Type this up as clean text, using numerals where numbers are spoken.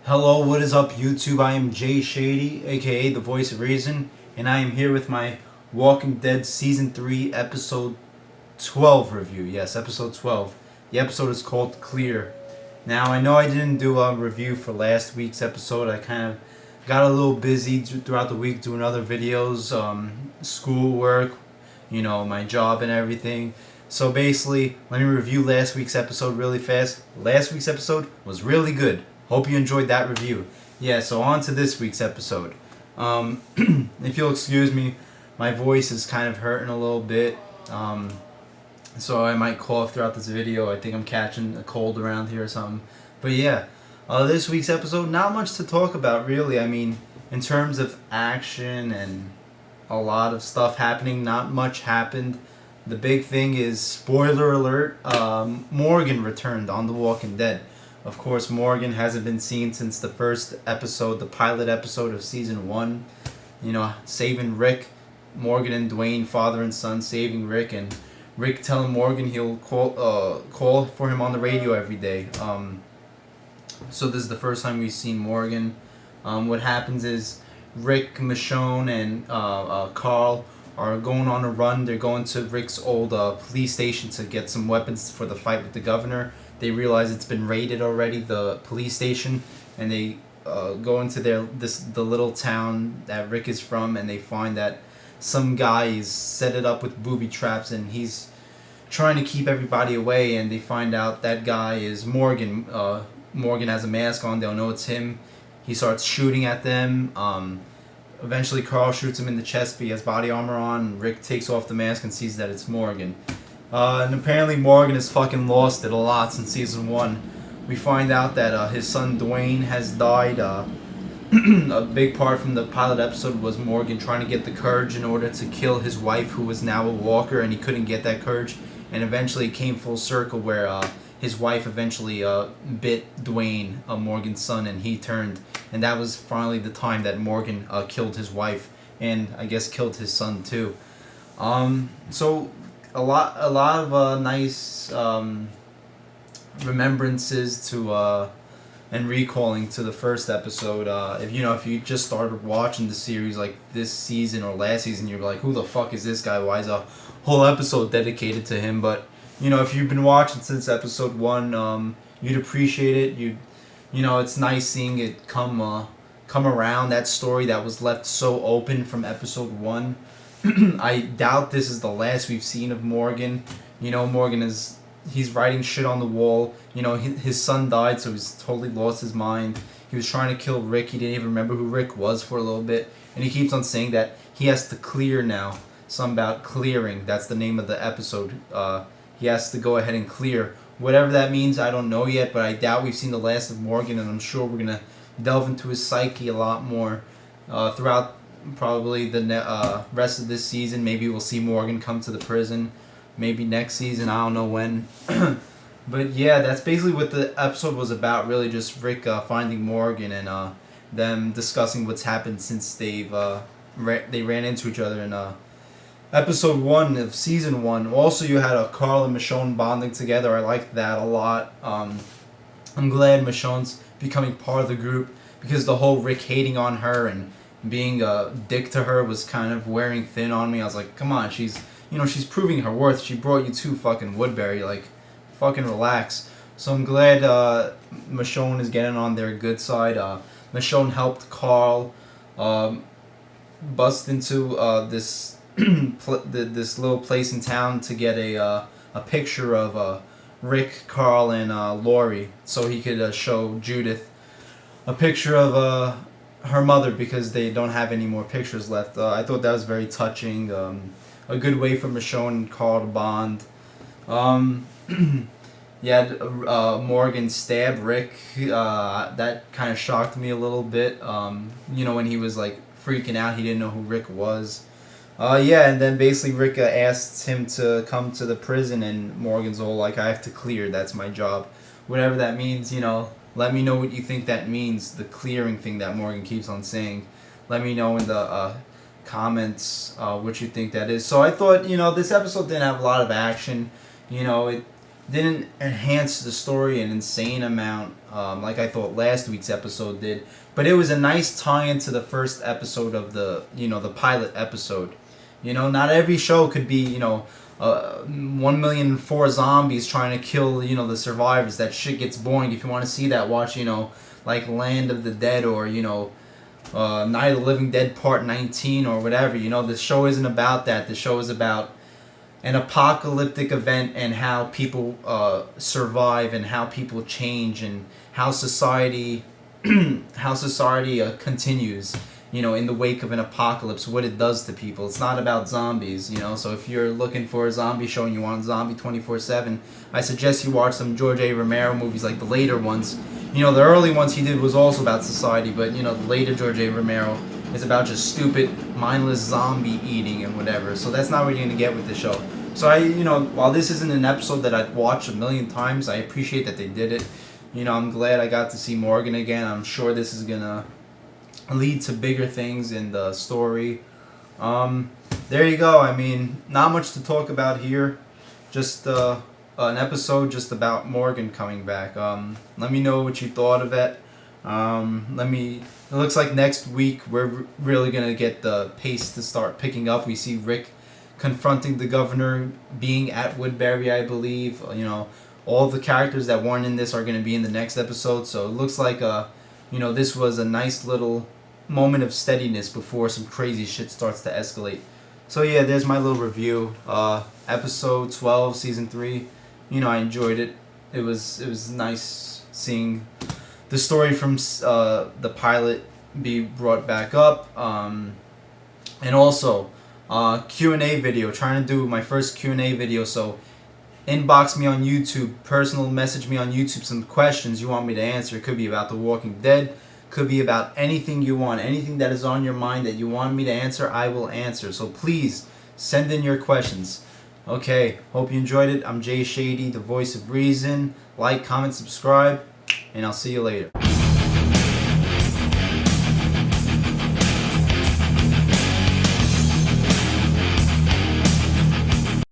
Hello, what is up, YouTube? I am Jay Shady, aka the Voice of Reason, and I am here with my Walking Dead Season 3, Episode 12 review. Yes, Episode 12. The episode is called Clear. Now, I know I didn't do a review for last week's episode. I kind of got a little busy throughout the week doing other videos, schoolwork, my job and everything. So basically, let me review last week's episode really fast. Last week's episode was really good. Hope you enjoyed that review. Yeah, so on to this week's episode. If you'll excuse me, my voice is kind of hurting a little bit. So I might cough throughout this video. I think I'm catching a cold around here or something. But yeah, this week's episode, not much to talk about really. I mean, in terms of action and a lot of stuff happening, not much happened. The big thing is, spoiler alert, Morgan returned on The Walking Dead. Of course, Morgan hasn't been seen since the first episode, the pilot episode of Season 1. Saving Rick, Morgan and Dwayne, father and son, saving Rick, and Rick telling Morgan he'll call for him on the radio every day. So this is the first time we've seen Morgan. What happens is Rick, Michonne, and Carl are going on a run. They're going to Rick's old police station to get some weapons for the fight with the governor. They realize it's been raided already, the police station, and they go into the little town that Rick is from, and they find that some guy is set it up with booby traps, and he's trying to keep everybody away. And they find out that guy is Morgan. Morgan has a mask on. They'll know it's him. He starts shooting at them. Eventually, Carl shoots him in the chest, but he has body armor on. Rick takes off the mask and sees that it's Morgan. And apparently Morgan has fucking lost it a lot since Season 1. We find out that his son Dwayne has died. A big part from the pilot episode was Morgan trying to get the courage in order to kill his wife, who was now a walker, and he couldn't get that courage. And eventually it came full circle where his wife eventually bit Dwayne, Morgan's son, and he turned. And that was finally the time that Morgan killed his wife, and I guess killed his son too. So a lot of nice remembrances to and recalling to the first episode. If you just started watching the series like this season or last season, you're like, who the fuck is this guy? Why is a whole episode dedicated to him? But if you've been watching since episode 1, you'd appreciate it. It's nice seeing it come around, that story that was left so open from episode 1. I doubt this is the last we've seen of Morgan. Morgan he's writing shit on the wall. His son died, so he's totally lost his mind. He was trying to kill Rick. He didn't even remember who Rick was for a little bit. And he keeps on saying that he has to clear now. Something about clearing. That's the name of the episode. He has to go ahead and clear. Whatever that means, I don't know yet, but I doubt we've seen the last of Morgan, and I'm sure we're going to delve into his psyche a lot more throughout probably the rest of this season. Maybe we'll see Morgan come to the prison. Maybe next season, I don't know when. But yeah, that's basically what the episode was about, really just Rick finding Morgan and them discussing what's happened since they ran into each other in episode 1 of season 1. Also, you had Carl and Michonne bonding together. I liked that a lot. I'm glad Michonne's becoming part of the group, because the whole Rick hating on her and being a dick to her was kind of wearing thin on me. I was like, come on, she's proving her worth. She brought you to fucking Woodbury, like, fucking relax. So I'm glad Michonne is getting on their good side. Michonne helped Carl bust into this this little place in town to get a picture of Rick, Carl, and Lori, so he could show Judith a picture of her mother, because they don't have any more pictures left. I thought that was very touching. A good way for Michonne and Carl to bond. Morgan stabbed Rick. That kind of shocked me a little bit. When he was like freaking out, he didn't know who Rick was. And then basically Rick asks him to come to the prison, and Morgan's all like, I have to clear, that's my job. Whatever that means, let me know what you think that means, the clearing thing that Morgan keeps on saying. Let me know in the comments what you think that is. So I thought, this episode didn't have a lot of action. It didn't enhance the story an insane amount, like I thought last week's episode did. But it was a nice tie-in to the first episode of the pilot episode. Not every show could be 1,000,004 zombies trying to kill the survivors. That shit gets boring. If you want to see that, watch like Land of the Dead or Night of the Living Dead Part 19 or whatever. The show isn't about that. The show is about an apocalyptic event and how people survive and how people change and how society continues in the wake of an apocalypse, what it does to people. It's not about zombies. So if you're looking for a zombie show and you want zombie 24/7, I suggest you watch some George A. Romero movies, like the later ones. The early ones he did was also about society, but the later George A. Romero is about just stupid, mindless zombie eating and whatever. So that's not what you're gonna get with the show. So while this isn't an episode that I'd watch a million times, I appreciate that they did it. I'm glad I got to see Morgan again. I'm sure this is gonna lead to bigger things in the story. There you go. I mean, not much to talk about here. Just an episode just about Morgan coming back. Let me know what you thought of it. It looks like next week we're really gonna get the pace to start picking up. We see Rick confronting the governor, being at Woodbury, I believe. All the characters that weren't in this are gonna be in the next episode. So it looks like this was a nice little moment of steadiness before some crazy shit starts to escalate. So yeah, there's my little review. Episode 12, season 3. I enjoyed it. It was nice seeing the story from the pilot be brought back up. And also Q&A video. Trying to do my first Q&A video. So inbox me on YouTube, personal message me on YouTube some questions you want me to answer. It could be about The Walking Dead. Could be about anything you want. Anything that is on your mind that you want me to answer, I will answer. So please send in your questions. Okay, hope you enjoyed it. I'm Jay Shady, the voice of reason. Like, comment, subscribe, and I'll see you later.